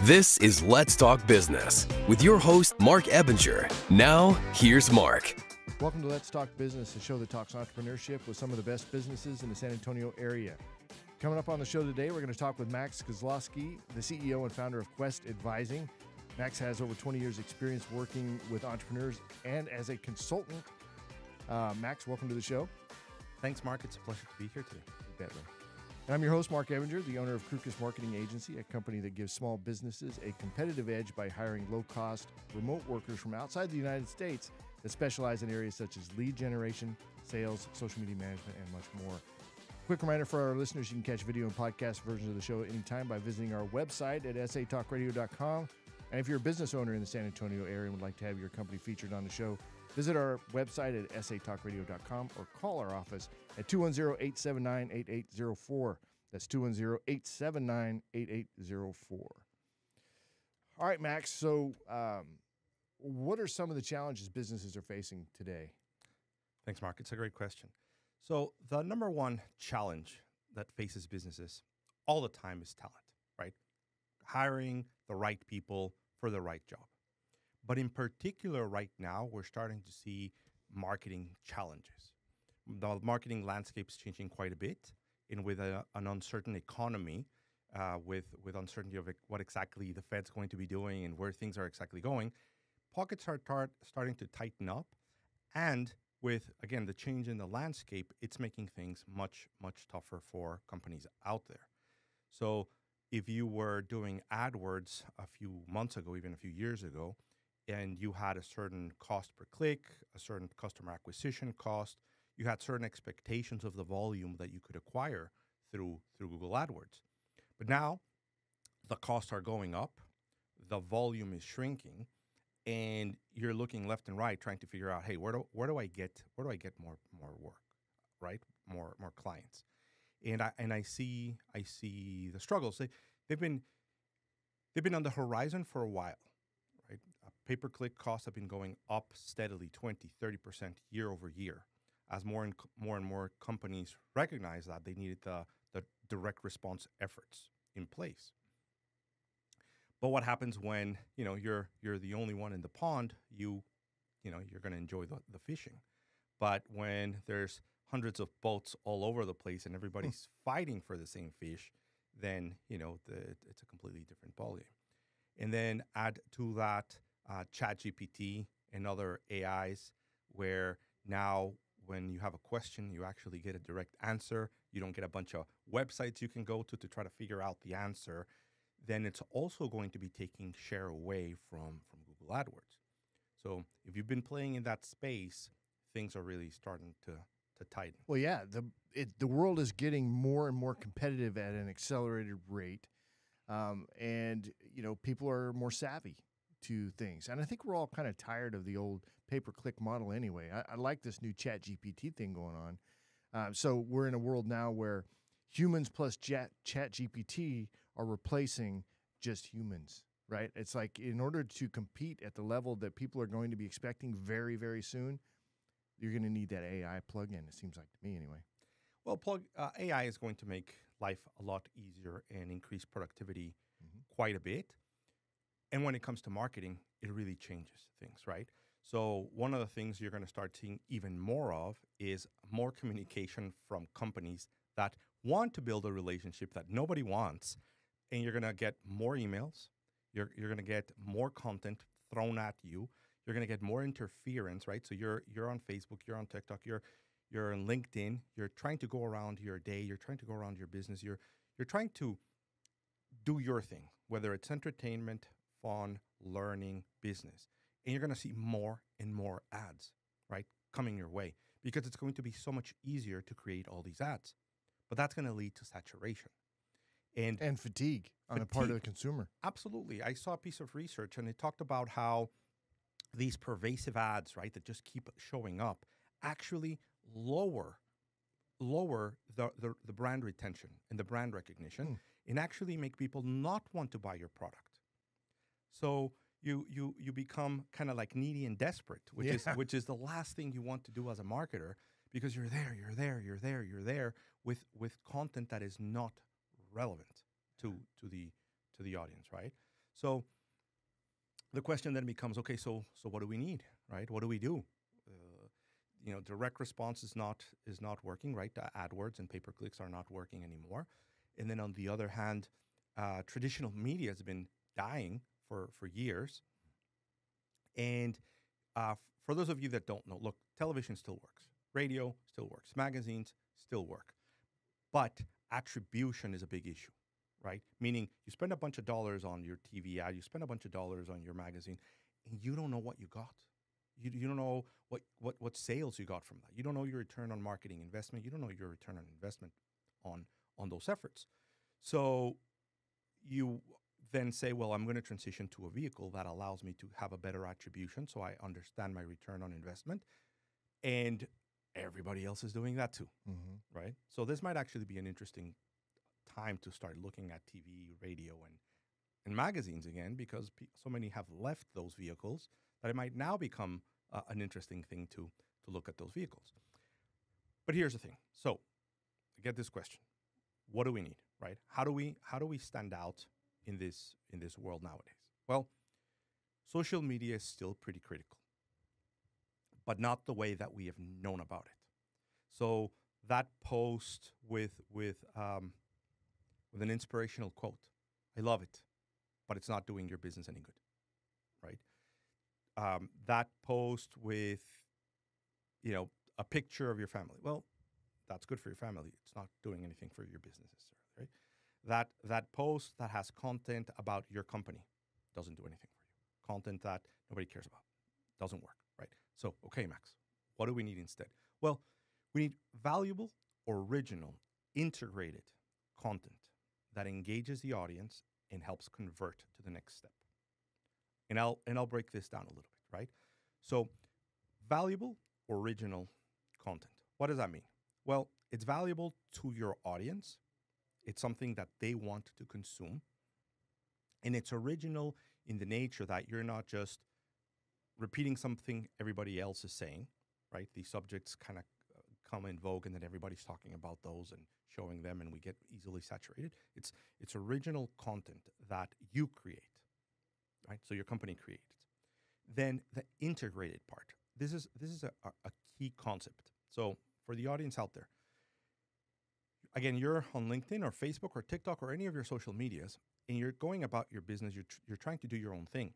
This is Let's Talk Business with your host, Marc Ebinger. Now, here's Marc. Welcome to Let's Talk Business, a show that talks entrepreneurship with some of the best businesses in the San Antonio area. Coming up on the show today, we're going to talk with Marc, the CEO and founder of Quest Advising. Max has over 20 years experience working with entrepreneurs and as a consultant. Max, welcome to the show. Thanks, Marc. It's a pleasure to be here today. You bet, man. And I'm your host, Marc Ebinger, the owner of Crükus Marketing Agency, a company that gives small businesses a competitive edge by hiring low-cost remote workers from outside the United States that specialize in areas such as lead generation, sales, social media management, and much more. Quick reminder for our listeners, you can catch video and podcast versions of the show at any time by visiting our website at satalkradio.com. And if you're a business owner in the San Antonio area and would like to have your company featured on the show, visit our website at satalkradio.com or call our office at 210-879-8804. That's 210-879-8804. All right, Max. So what are some of the challenges businesses are facing today? Thanks, Marc. It's a great question. So the number one challenge that faces businesses all the time is talent, right? Hiring the right people for the right job. But in particular, right now, we're starting to see marketing challenges. The marketing landscape is changing quite a bit, and with an uncertain economy, with uncertainty of what exactly the Fed's going to be doing and where things are exactly going, pockets are starting to tighten up. And with, again, the change in the landscape, it's making things much, much tougher for companies out there. So if you were doing AdWords a few months ago, even a few years ago, and you had a certain cost per click, a certain customer acquisition cost, you had certain expectations of the volume that you could acquire through Google AdWords. But now the costs are going up, the volume is shrinking, and you're looking left and right trying to figure out, hey, where do I get more work, right? More clients. And I see the struggles. They've been on the horizon for a while, right? Pay-per-click costs have been going up steadily, 20, 30% year over year, as more and more companies recognize that they needed the direct response efforts in place. But what happens when you're the only one in the pond? You're going to enjoy the fishing. But when there's hundreds of boats all over the place and everybody's fighting for the same fish, then it's a completely different ballgame. And then add to that ChatGPT and other AIs, where now when you have a question, you actually get a direct answer. You don't get a bunch of websites you can go to try to figure out the answer. Then it's also going to be taking share away from Google AdWords. So if you've been playing in that space, things are really starting to tighten. Well, yeah, the world is getting more and more competitive at an accelerated rate, and people are more savvy to things. And I think we're all kind of tired of the old pay-per-click model anyway. I like this new ChatGPT thing going on. So we're in a world now where humans plus ChatGPT are replacing just humans, right? It's like in order to compete at the level that people are going to be expecting very, very soon, you're going to need that AI plug-in, it seems like to me anyway. Well, AI is going to make life a lot easier and increase productivity quite a bit. And when it comes to marketing, it really changes things, right? So one of the things you're going to start seeing even more of is more communication from companies that want to build a relationship that nobody wants. And you're going to get more emails. You're going to get more content thrown at you. You're going to get more interference, right? So you're on Facebook, you're on TikTok, you're on LinkedIn. You're trying to go around your day. You're trying to go around your business. You're trying to do your thing, whether it's entertainment, fun, learning, business. And you're going to see more and more ads, right, coming your way, because it's going to be so much easier to create all these ads. But that's going to lead to saturation. And fatigue on the part of the consumer. Absolutely. I saw a piece of research, and it talked about how these pervasive ads, right, that just keep showing up, actually lower the brand retention and the brand recognition, and actually make people not want to buy your product. So you become kind of like needy and desperate, which is the last thing you want to do as a marketer, because you're there with content that is not relevant to the audience, right? So the question then becomes, okay, so what do we need, right? What do we do? Direct response is not working, right? AdWords and pay-per-clicks are not working anymore. And then on the other hand, traditional media has been dying for years. And for those of you that don't know, look, television still works. Radio still works. Magazines still work. But attribution is a big issue, right? Meaning you spend a bunch of dollars on your TV ad, you spend a bunch of dollars on your magazine, and you don't know what you got. You don't know what sales you got from that. You don't know your return on marketing investment. You don't know your return on investment on those efforts. So you then say, well, I'm going to transition to a vehicle that allows me to have a better attribution so I understand my return on investment. And everybody else is doing that too, right? So this might actually be an interesting time to start looking at TV, radio, and magazines again, because so many have left those vehicles that it might now become an interesting thing to look at those vehicles. But here's the thing. So I get this question. What do we need, right? How do we stand out in this world nowadays? Well, social media is still pretty critical, but not the way that we have known about it. So that post with an inspirational quote, I love it, but it's not doing your business any good, right? That post with, a picture of your family. Well, that's good for your family. It's not doing anything for your business necessarily, right? That post that has content about your company doesn't do anything for you. Content that nobody cares about doesn't work, right? So, okay, Max, what do we need instead? Well, we need valuable, original, integrated content that engages the audience and helps convert to the next step. And I'll break this down a little bit, right? So, valuable, original content. What does that mean? Well, it's valuable to your audience. It's something that they want to consume. And it's original in the nature that you're not just repeating something everybody else is saying, right? These subjects kind of come in vogue and then everybody's talking about those and showing them and we get easily saturated. It's original content that you create, right? So your company creates. Then the integrated part. This is a key concept. So for the audience out there, again, you're on LinkedIn or Facebook or TikTok or any of your social medias, and you're going about your business, you're trying to do your own thing,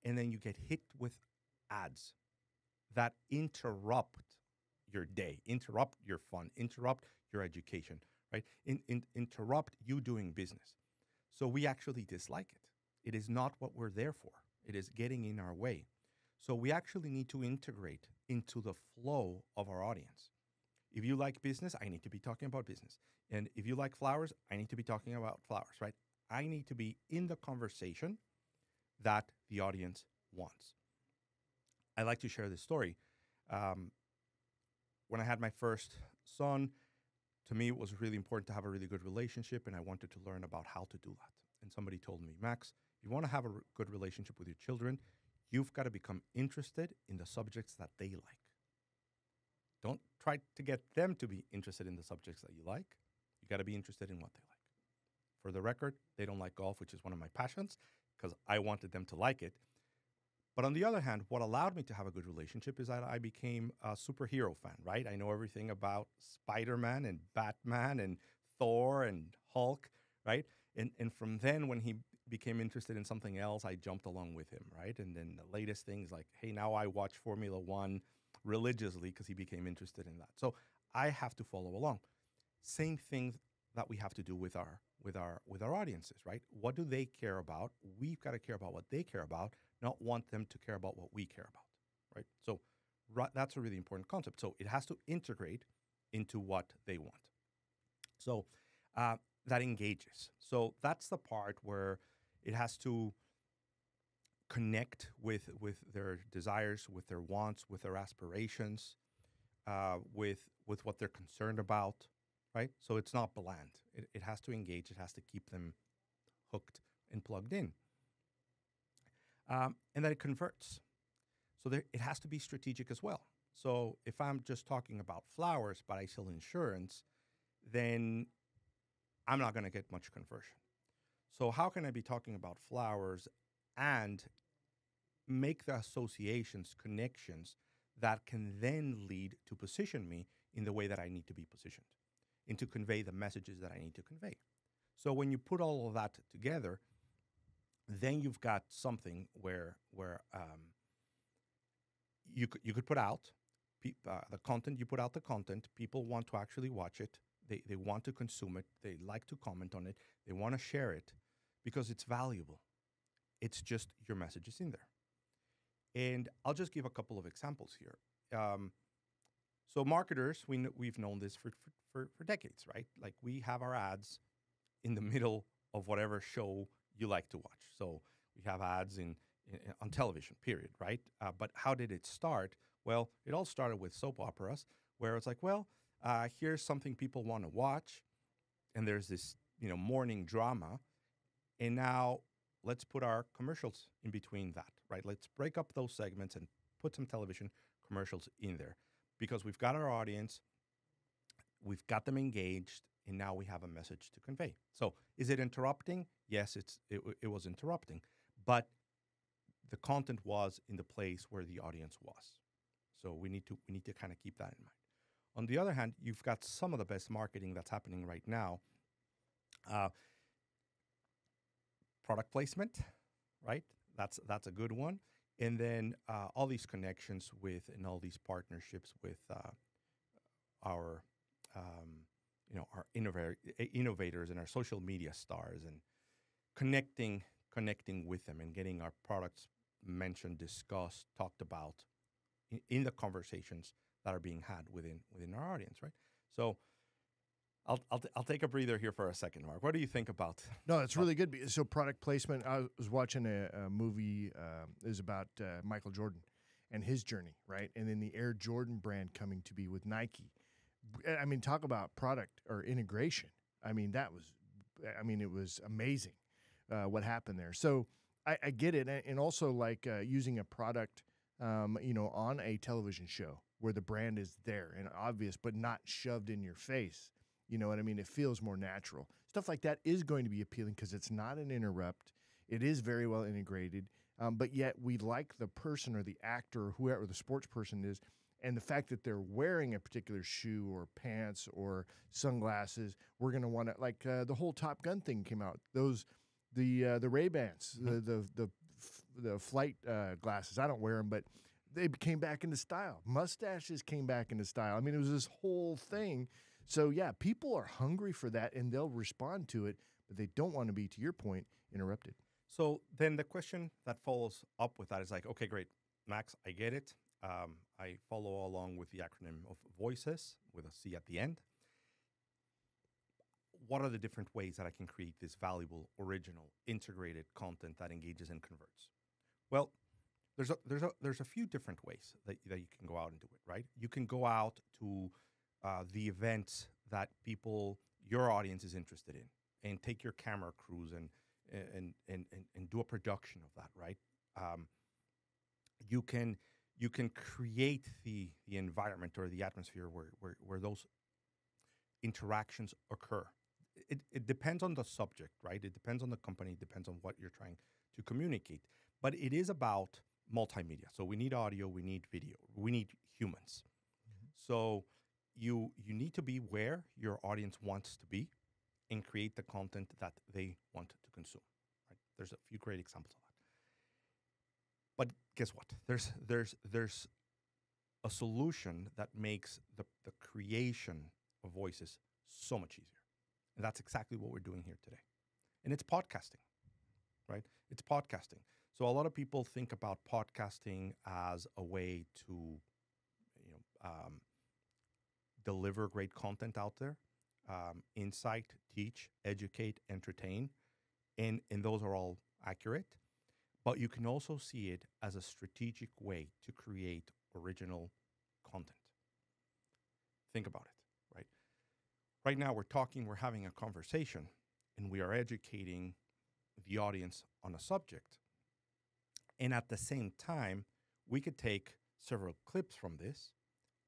and then you get hit with ads that interrupt your day, interrupt your fun, interrupt your education, right? Interrupt you doing business. So we actually dislike it. It is not what we're there for. It is getting in our way. So we actually need to integrate into the flow of our audience. If you like business, I need to be talking about business. And if you like flowers, I need to be talking about flowers, right? I need to be in the conversation that the audience wants. I like to share this story. When I had my first son, to me, it was really important to have a really good relationship, and I wanted to learn about how to do that. And somebody told me, Max, if you want to have a good relationship with your children, you've got to become interested in the subjects that they like. Don't try to get them to be interested in the subjects that you like. You got to be interested in what they like. For the record, they don't like golf, which is one of my passions, because I wanted them to like it. But on the other hand, what allowed me to have a good relationship is that I became a superhero fan, right? I know everything about Spider-Man and Batman and Thor and Hulk, right? And from then, when he became interested in something else, I jumped along with him, right? And then the latest thing is like, hey, now I watch Formula One religiously because he became interested in that. So I have to follow along. Same thing that we have to do with our audiences, right? What do they care about? We've got to care about what they care about, not want them to care about what we care about, right? So that's a really important concept. So it has to integrate into what they want. So that engages. So that's the part where it has to connect with their desires, with their wants, with their aspirations, with what they're concerned about, right? So it's not bland. It has to engage. It has to keep them hooked and plugged in. And that it converts. So it has to be strategic as well. So if I'm just talking about flowers, but I sell insurance, then I'm not going to get much conversion. So how can I be talking about flowers and make the associations, connections that can then lead to position me in the way that I need to be positioned and to convey the messages that I need to convey. So when you put all of that together, then you've got something where you could put out the content. You put out the content. People want to actually watch it. They want to consume it. They like to comment on it. They want to share it because it's valuable. It's just your message is in there. And I'll just give a couple of examples here. So marketers, we've known this for decades, right? Like we have our ads in the middle of whatever show you like to watch. So we have ads on television, period, right? But how did it start? Well, it all started with soap operas, where it's like, well, here's something people want to watch, and there's this, morning drama, and now let's put our commercials in between that, right? Let's break up those segments and put some television commercials in there because we've got our audience, we've got them engaged, and now we have a message to convey. So is it interrupting? Yes, it was interrupting, but the content was in the place where the audience was. So we need to kind of keep that in mind. On the other hand, you've got some of the best marketing that's happening right now. Product placement, right? That's a good one. And then all these connections and all these partnerships with our innovators and our social media stars, and connecting with them and getting our products mentioned, discussed, talked about in the conversations that are being had within our audience, right? So I'll take a breather here for a second, Mark. What do you think about? No, it's really good. So product placement. I was watching a movie. It was about Michael Jordan and his journey, right? And then the Air Jordan brand coming to be with Nike. I mean, talk about product or integration. I mean, it was amazing what happened there. So I get it, and also like using a product, on a television show where the brand is there and obvious, but not shoved in your face. You know what I mean? It feels more natural. Stuff like that is going to be appealing because it's not an interrupt. It is very well integrated, but yet we like the person or the actor or whoever the sports person is, and the fact that they're wearing a particular shoe or pants or sunglasses. We're going to want to, like the whole Top Gun thing came out. The Ray-Bans, the flight glasses. I don't wear them, but they came back into style. Mustaches came back into style. I mean, it was this whole thing. So, yeah, people are hungry for that, and they'll respond to it, but they don't want to be, to your point, interrupted. So then the question that follows up with that is like, okay, great, Max, I get it. I follow along with the acronym of VOICES with a C at the end. What are the different ways that I can create this valuable, original, integrated content that engages and converts? Well, there's a few different ways that you can go out and do it, right? You can go out to the events that your audience is interested in, and take your camera crews and do a production of that, right? You can create the environment or the atmosphere where those interactions occur. It depends on the subject, right? It depends on the company. It depends on what you're trying to communicate. But it is about multimedia. So we need audio, we need video, we need humans. Mm-hmm. So you need to be where your audience wants to be and create the content that they want to consume. Right? There's a few great examples of that. But guess what? There's a solution that makes the creation of voices so much easier. And that's exactly what we're doing here today. And it's podcasting, right? It's podcasting. So a lot of people think about podcasting as a way to, deliver great content out there, insight, teach, educate, entertain, and those are all accurate. But you can also see it as a strategic way to create original content. Think about it, right? Right now we're having a conversation, and we are educating the audience on a subject. And at the same time, we could take several clips from this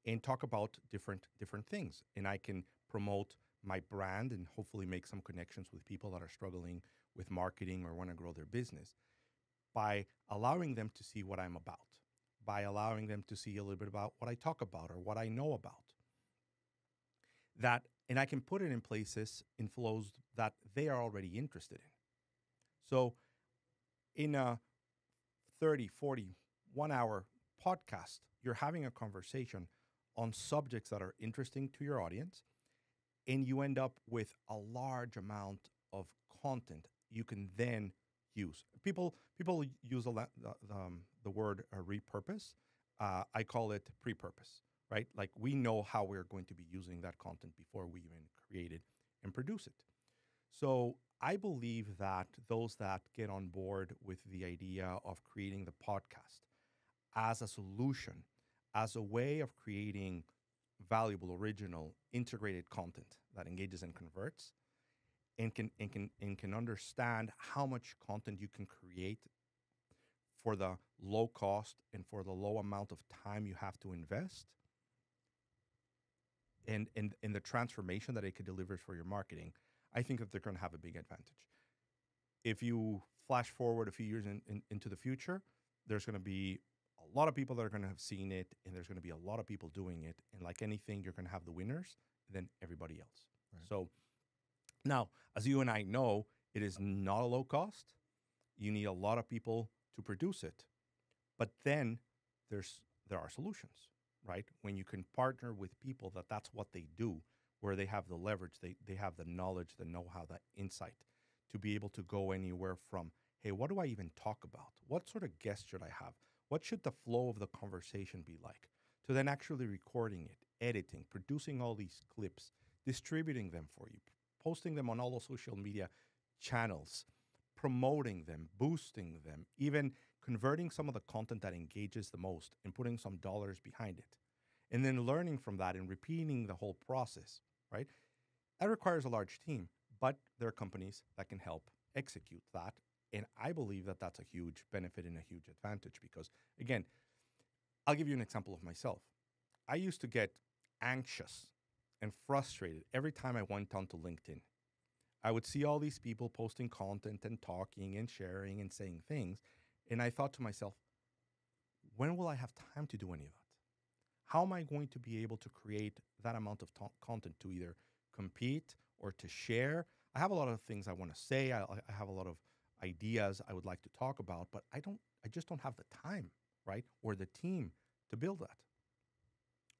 and talk about different things. And I can promote my brand and hopefully make some connections with people that are struggling with marketing or want to grow their business by allowing them to see what I'm about, by allowing them to see a little bit about what I talk about or what I know about. And I can put it in places, in flows that they are already interested in. So in a 30, 40, 1 hour podcast, you're having a conversation on subjects that are interesting to your audience, and you end up with a large amount of content you can then use. People use the word repurpose. I call it pre-purpose, right? Like we know how we're going to be using that content before we even create it and produce it. So I believe that those that get on board with the idea of creating the podcast as a solution, as a way of creating valuable, original, integrated content that engages and converts, and can understand how much content you can create for the low cost and for the low amount of time you have to invest, and the transformation that it could deliver for your marketing, I think that they're going to have a big advantage. If you flash forward a few years into the future, there's going to be a lot of people that are going to have seen it, and there's going to be a lot of people doing it. And like anything, you're going to have the winners, and then everybody else. Right. So now, as you and I know, it is not a low cost. You need a lot of people to produce it. But then there are solutions, right? When you can partner with people that's what they do, where they have the leverage, they have the knowledge, the know-how, the insight to be able to go anywhere from, hey, what do I even talk about? What sort of guest should I have? What should the flow of the conversation be like? To then actually recording it, editing, producing all these clips, distributing them for you, posting them on all the social media channels, promoting them, boosting them, even converting some of the content that engages the most and putting some dollars behind it. And then learning from that and repeating the whole process, right? That requires a large team, but there are companies that can help execute that. And I believe that that's a huge benefit and a huge advantage because, again, I'll give you an example of myself. I used to get anxious and frustrated every time I went onto LinkedIn. I would see all these people posting content and talking and sharing and saying things. And I thought to myself, when will I have time to do any of that? How am I going to be able to create that amount of content to either compete or to share? I have a lot of things I want to say. I have a lot of ideas I would like to talk about, but I just don't have the time, right? Or the team to build that.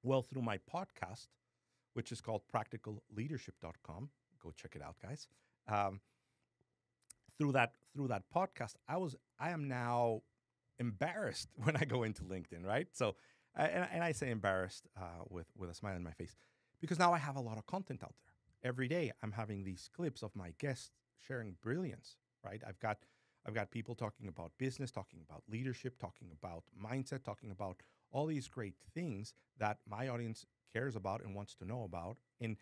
Well, through my podcast, which is called practicalleadership.com, go check it out, guys. Through that podcast, I am now embarrassed when I go into LinkedIn, right? So, and I say embarrassed with a smile on my face because now I have a lot of content out there. Every day I'm having these clips of my guests sharing brilliance, right? I've got people talking about business, talking about leadership, talking about mindset, talking about all these great things that my audience cares about and wants to know about. And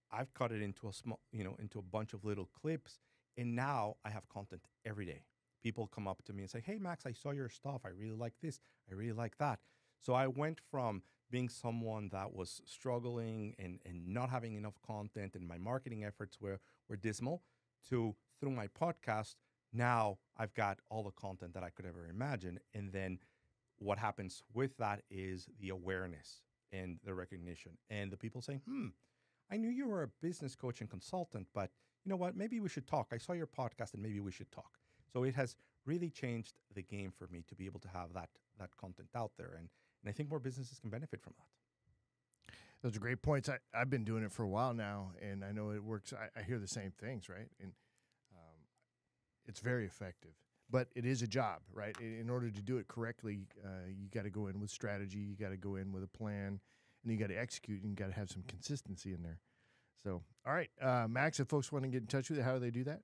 I've cut it into into a bunch of little clips. And now I have content every day. People come up to me and say, hey, Max, I saw your stuff. I really like this. I really like that. So I went from being someone that was struggling and not having enough content and my marketing efforts were dismal to, through my podcast, now I've got all the content that I could ever imagine. And then what happens with that is the awareness and the recognition and the people saying, I knew you were a business coach and consultant, but you know what? Maybe we should talk. I saw your podcast and maybe we should talk. So it has really changed the game for me to be able to have that content out there. And I think more businesses can benefit from that. Those are great points. I've been doing it for a while now, and I know it works. I hear the same things, right? And it's very effective. But it is a job, right? In order to do it correctly, you got to go in with strategy. You got to go in with a plan, and you got to execute, and you got to have some consistency in there. So, all right, Max, if folks want to get in touch with you, how do they do that?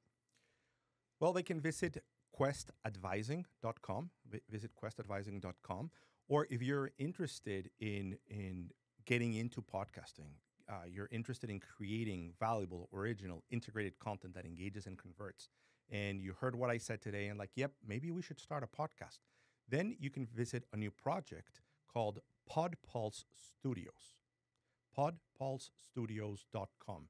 Well, they can visit questadvising.com, visit questadvising.com, or if you're interested in getting into podcasting, you're interested in creating valuable, original, integrated content that engages and converts, and you heard what I said today and like, yep, maybe we should start a podcast, then you can visit a new project called PodPulse Studios, podpulsestudios.com.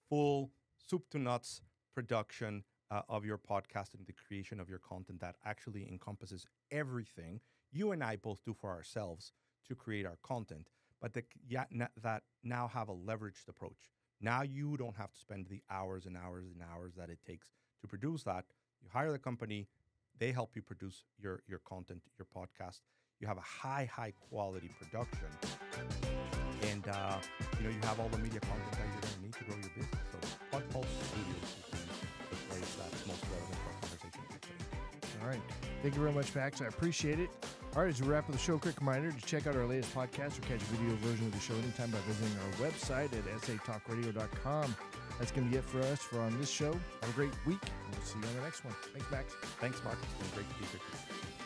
Full soup to nuts production, of your podcast and the creation of your content that actually encompasses everything you and I both do for ourselves to create our content, but that now have a leveraged approach. Now you don't have to spend the hours and hours and hours that it takes to produce that. You hire the company, they help you produce your content, your podcast. You have a high quality production, and you have all the media content that you're going to need to grow your business. So Pulse Studios is the place that's most relevant for our conversation today. All right. Thank you very much, Max. I appreciate it. All right, as we wrap up the show, quick reminder to check out our latest podcast or catch a video version of the show anytime by visiting our website at satalkradio.com. That's going to be it for us on this show. Have a great week, and we'll see you on the next one. Thanks, Max. Thanks, Mark. It's been great to be here.